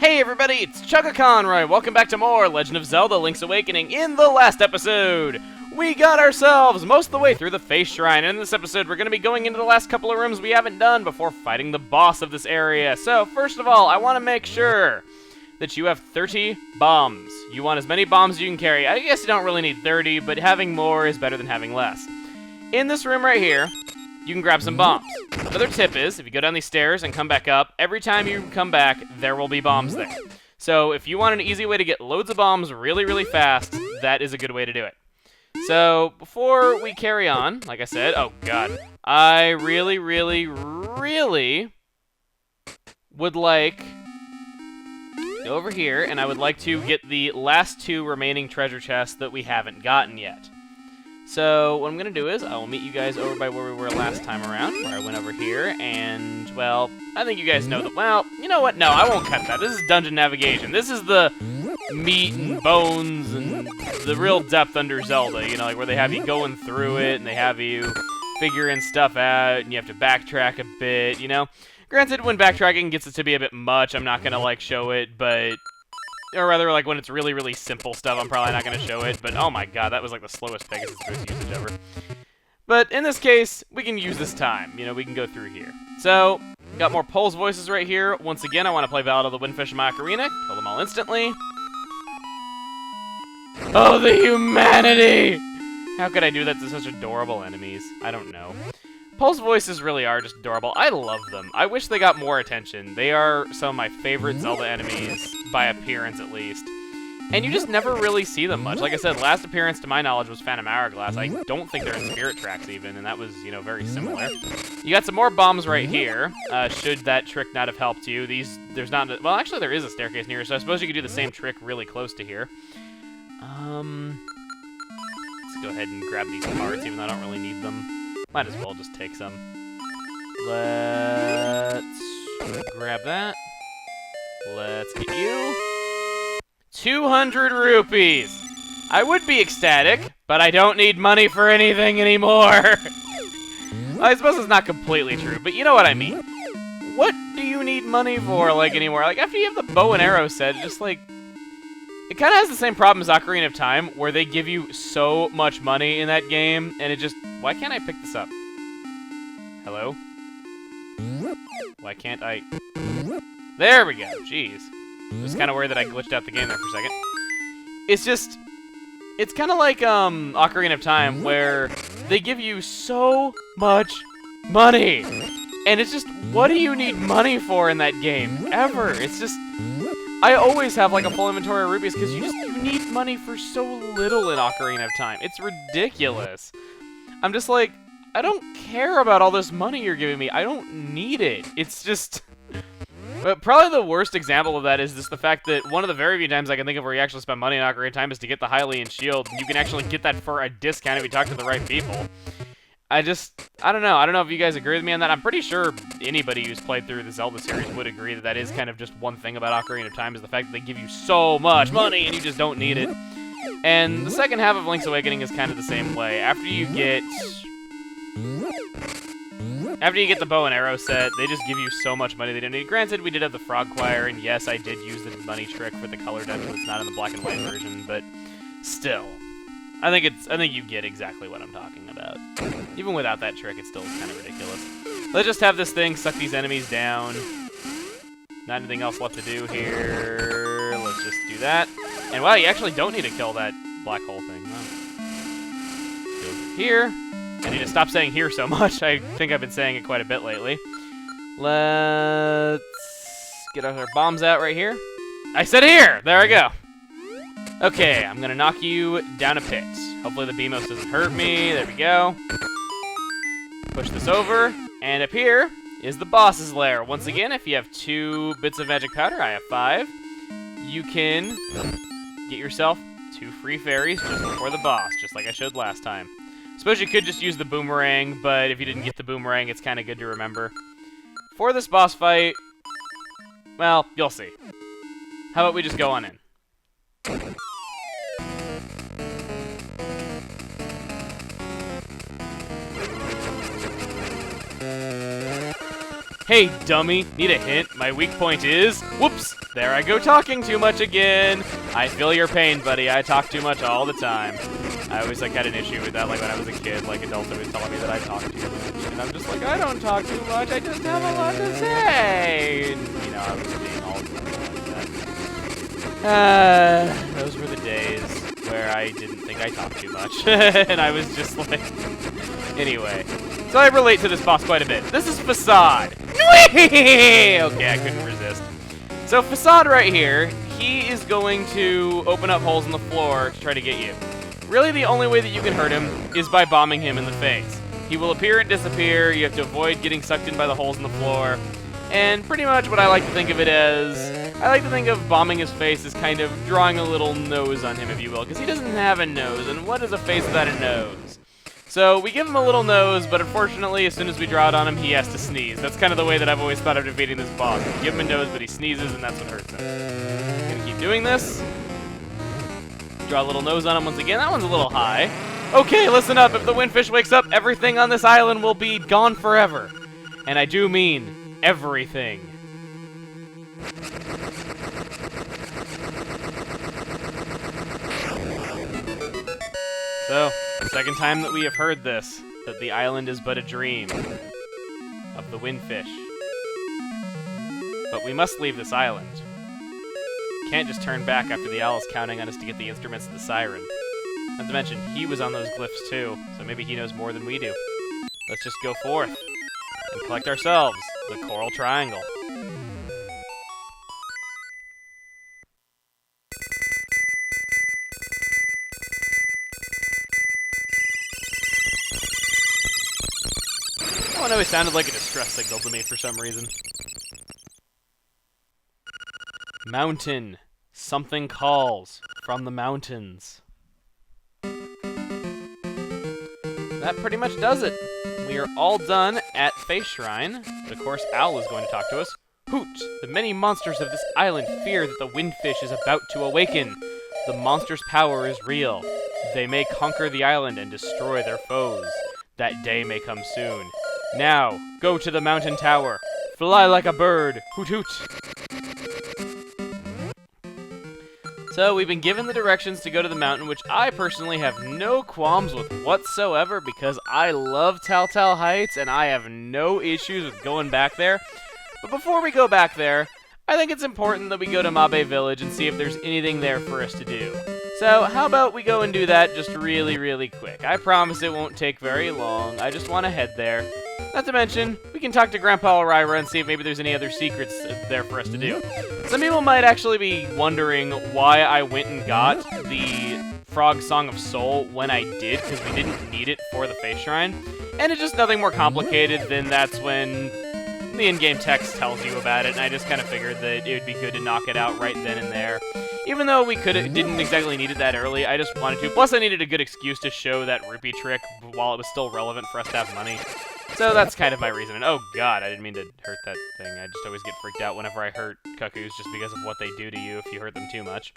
Hey everybody, it's Chugga Conroy. Welcome back to more Legend of Zelda Link's Awakening. In the last episode, we got ourselves most of the way through the Face Shrine. And in this episode, we're going to be going into the last couple of rooms we haven't done before fighting the boss of this area. So, first of all, I want to make sure that you have 30 bombs. You want as many bombs as you can carry. I guess you don't really need 30, but having more is better than having less. In this room right here, you can grab some bombs. Another tip is, if you go down these stairs and come back up, every time you come back, there will be bombs there. So if you want an easy way to get loads of bombs really, really fast, that is a good way to do it. So before we carry on, like I said, oh god, I really, really, really would like to go over here, and I would like to get the last two remaining treasure chests that we haven't gotten yet. So what I'm going to do is I will meet you guys over by where we were last time around, where I went over here, and, well, I think you guys know that, well, you know what? No, I won't cut that. This is dungeon navigation. This is the meat and bones and the real depth under Zelda, you know, like where they have you going through it, and they have you figuring stuff out, and you have to backtrack a bit, you know? Granted, when backtracking gets it to be a bit much, I'm not going to, like, show it, but... Or rather, like, when it's really, really simple stuff, I'm probably not going to show it. But, oh my god, that was, like, the slowest Pegasus boost usage ever. But, in this case, we can use this time. You know, we can go through here. So, got more Pole's voices right here. Once again, I want to play Ballad of the Windfish in my ocarina. Kill them all instantly. Oh, the humanity! How could I do that to such adorable enemies? I don't know. Pole's voices really are just adorable. I love them. I wish they got more attention. They are some of my favorite Zelda enemies, by appearance at least. And you just never really see them much. Like I said, last appearance to my knowledge was Phantom Hourglass. I don't think they're in Spirit Tracks even, and that was, you know, very similar. You got some more bombs right here, should that trick not have helped you. There's not, well, actually there is a staircase near, so I suppose you could do the same trick really close to here. Let's go ahead and grab these parts, even though I don't really need them. Might as well just take some. Let's grab that. Let's get you 200 rupees. I would be ecstatic, but I don't need money for anything anymore. Well, I suppose it's not completely true, but you know what I mean. What do you need money for, like, anymore? Like, after you have the bow and arrow set, just, like... It kind of has the same problem as Ocarina of Time, where they give you so much money in that game, and it just... Why can't I pick this up? Hello? Why can't I... There we go, jeez. I was kind of worried that I glitched out the game there for a second. It's just... It's kind of like, Ocarina of Time, where they give you so much money! And it's just, what do you need money for in that game? Ever. It's just... I always have, like, a full inventory of rupees, because you need money for so little in Ocarina of Time. It's ridiculous. I'm just like, I don't care about all this money you're giving me. I don't need it. It's just... But probably the worst example of that is just the fact that one of the very few times I can think of where you actually spend money in Ocarina of Time is to get the Hylian Shield. You can actually get that for a discount if you talk to the right people. I don't know. I don't know if you guys agree with me on that. I'm pretty sure anybody who's played through the Zelda series would agree that that is kind of just one thing about Ocarina of Time, is the fact that they give you so much money and you just don't need it. And the second half of Link's Awakening is kind of the same way. After you get the bow and arrow set, they just give you so much money they don't need. Granted, we did have the Frog Choir, and yes, I did use the money trick for the color dungeon that's not in the black and white version, but still. I think you get exactly what I'm talking about. Even without that trick, it's still kind of ridiculous. Let's just have this thing suck these enemies down. Not anything else left to do here. Let's just do that. And wow, you actually don't need to kill that black hole thing. Wow. Go over here. I need to stop saying here so much. I think I've been saying it quite a bit lately. Let's get our bombs out right here. I said here! There I go. Okay, I'm gonna knock you down a pit. Hopefully the Beamos doesn't hurt me. There we go. Push this over, and up here is the boss's lair. Once again, if you have 2 bits of magic powder, I have 5, you can get yourself 2 free fairies just before the boss, just like I showed last time. Suppose you could just use the boomerang, but if you didn't get the boomerang, it's kind of good to remember. For this boss fight, well, you'll see. How about we just go on in? Hey, dummy, need a hint? My weak point is... Whoops! There I go talking too much again! I feel your pain, buddy. I talk too much all the time. I always, like, had an issue with that, like, when I was a kid. Like, adults always telling me that I talk too much. And I'm just like, I don't talk too much. I just have a lot to say! And, you know, I was being all like that. Those were the days where I didn't think I talked too much. And I was just like... Anyway. So I relate to this boss quite a bit. This is Facade. Okay, I couldn't resist. So Facade right here, he is going to open up holes in the floor to try to get you. Really, the only way that you can hurt him is by bombing him in the face. He will appear and disappear. You have to avoid getting sucked in by the holes in the floor. And pretty much what I like to think of it as, I like to think of bombing his face as kind of drawing a little nose on him, if you will, because he doesn't have a nose, and what is a face without a nose? So we give him a little nose, but unfortunately, as soon as we draw it on him, he has to sneeze. That's kind of the way that I've always thought of defeating this boss. We give him a nose, but he sneezes, and that's what hurts him. Gonna keep doing this. Draw a little nose on him once again. That one's a little high. Okay, listen up. If the windfish wakes up, everything on this island will be gone forever. And I do mean everything. So, the second time that we have heard this, that the island is but a dream of the windfish. But we must leave this island. Can't just turn back after the owl is counting on us to get the instruments of the siren. Not to mention, he was on those glyphs too, so maybe he knows more than we do. Let's just go forth and collect ourselves the Coral Triangle. Oh no, it sounded like a distress signal to me for some reason. Mountain. Something calls from the mountains. That pretty much does it. We are all done at Face Shrine. Of course, Owl is going to talk to us. Hoot! The many monsters of this island fear that the windfish is about to awaken. The monster's power is real. They may conquer the island and destroy their foes. That day may come soon. Now, go to the mountain tower. Fly like a bird. Hoot hoot. So, we've been given the directions to go to the mountain, which I personally have no qualms with whatsoever because I love Telltale Heights and I have no issues with going back there. But before we go back there, I think it's important that we go to Mabe Village and see if there's anything there for us to do. So, how about we go and do that just really, really quick. I promise it won't take very long. I just want to head there. Not to mention, we can talk to Grandpa Elryra and see if maybe there's any other secrets there for us to do. Some people might actually be wondering why I went and got the Frog Song of Soul when I did, because we didn't need it for the Face Shrine. And it's just nothing more complicated than that's when the in-game text tells you about it, and I just kind of figured that it would be good to knock it out right then and there. Even though we didn't exactly need it that early, I just wanted to. Plus, I needed a good excuse to show that rupee trick while it was still relevant for us to have money. So that's kind of my reason. And oh god, I didn't mean to hurt that thing. I just always get freaked out whenever I hurt cuckoos just because of what they do to you if you hurt them too much.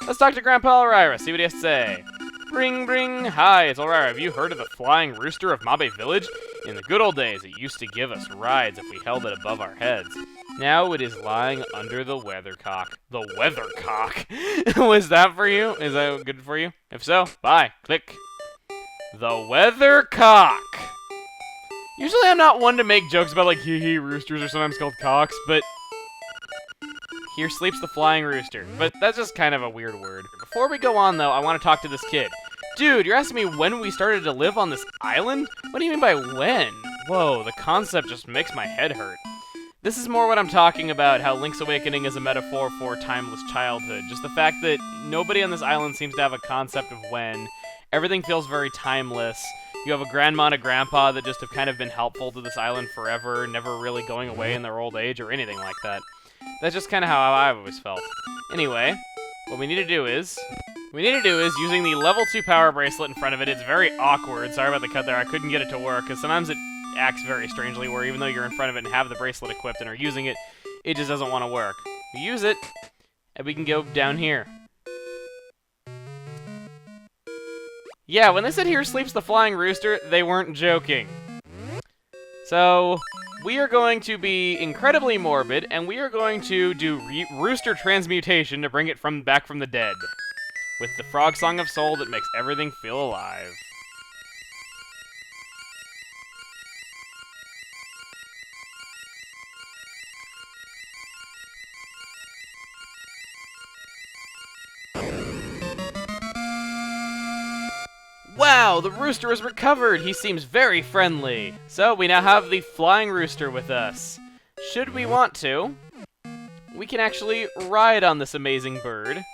Let's talk to Grandpa Elryra, see what he has to say. Bring, bring. Hi, it's Elryra. Have you heard of the Flying Rooster of Mabe Village? In the good old days, it used to give us rides if we held it above our heads. Now it is lying under the weathercock. The weathercock? Was that for you? Is that good for you? If so, bye. Click. The weathercock. Usually I'm not one to make jokes about, like, hee-hee, roosters are sometimes called cocks, but here sleeps the flying rooster. But that's just kind of a weird word. Before we go on, though, I want to talk to this kid. Dude, you're asking me when we started to live on this island? What do you mean by when? Whoa, the concept just makes my head hurt. This is more what I'm talking about, how Link's Awakening is a metaphor for timeless childhood. Just the fact that nobody on this island seems to have a concept of when. Everything feels very timeless. You have a grandma and a grandpa that just have kind of been helpful to this island forever, never really going away in their old age or anything like that. That's just kind of how I've always felt. Anyway, what we need to do is using the level 2 power bracelet in front of it. It's very awkward. Sorry about the cut there. I couldn't get it to work, because sometimes it acts very strangely where even though you're in front of it and have the bracelet equipped and are using it, it just doesn't want to work. We use it, and we can go down here. Yeah, when they said here sleeps the flying rooster, they weren't joking. So, we are going to be incredibly morbid, and we are going to do rooster transmutation to bring it back from the dead. With the frog song of soul that makes everything feel alive. Wow, the rooster has recovered! He seems very friendly. So, we now have the flying rooster with us. Should we want to, we can actually ride on this amazing bird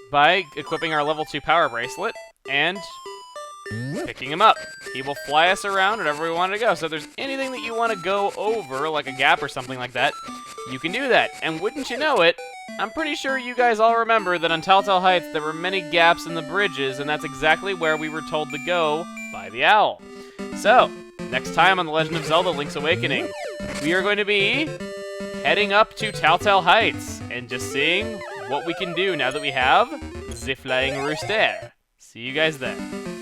by equipping our level 2 power bracelet and picking him up. He will fly us around wherever we want to go. So if there's anything that you want to go over, like a gap or something like that, you can do that. And wouldn't you know it, I'm pretty sure you guys all remember that on Telltale Heights there were many gaps in the bridges, and that's exactly where we were told to go by the owl. So, next time on The Legend of Zelda Link's Awakening, we are going to be heading up to Telltale Heights and just seeing what we can do now that we have the Flying Rooster. See you guys then.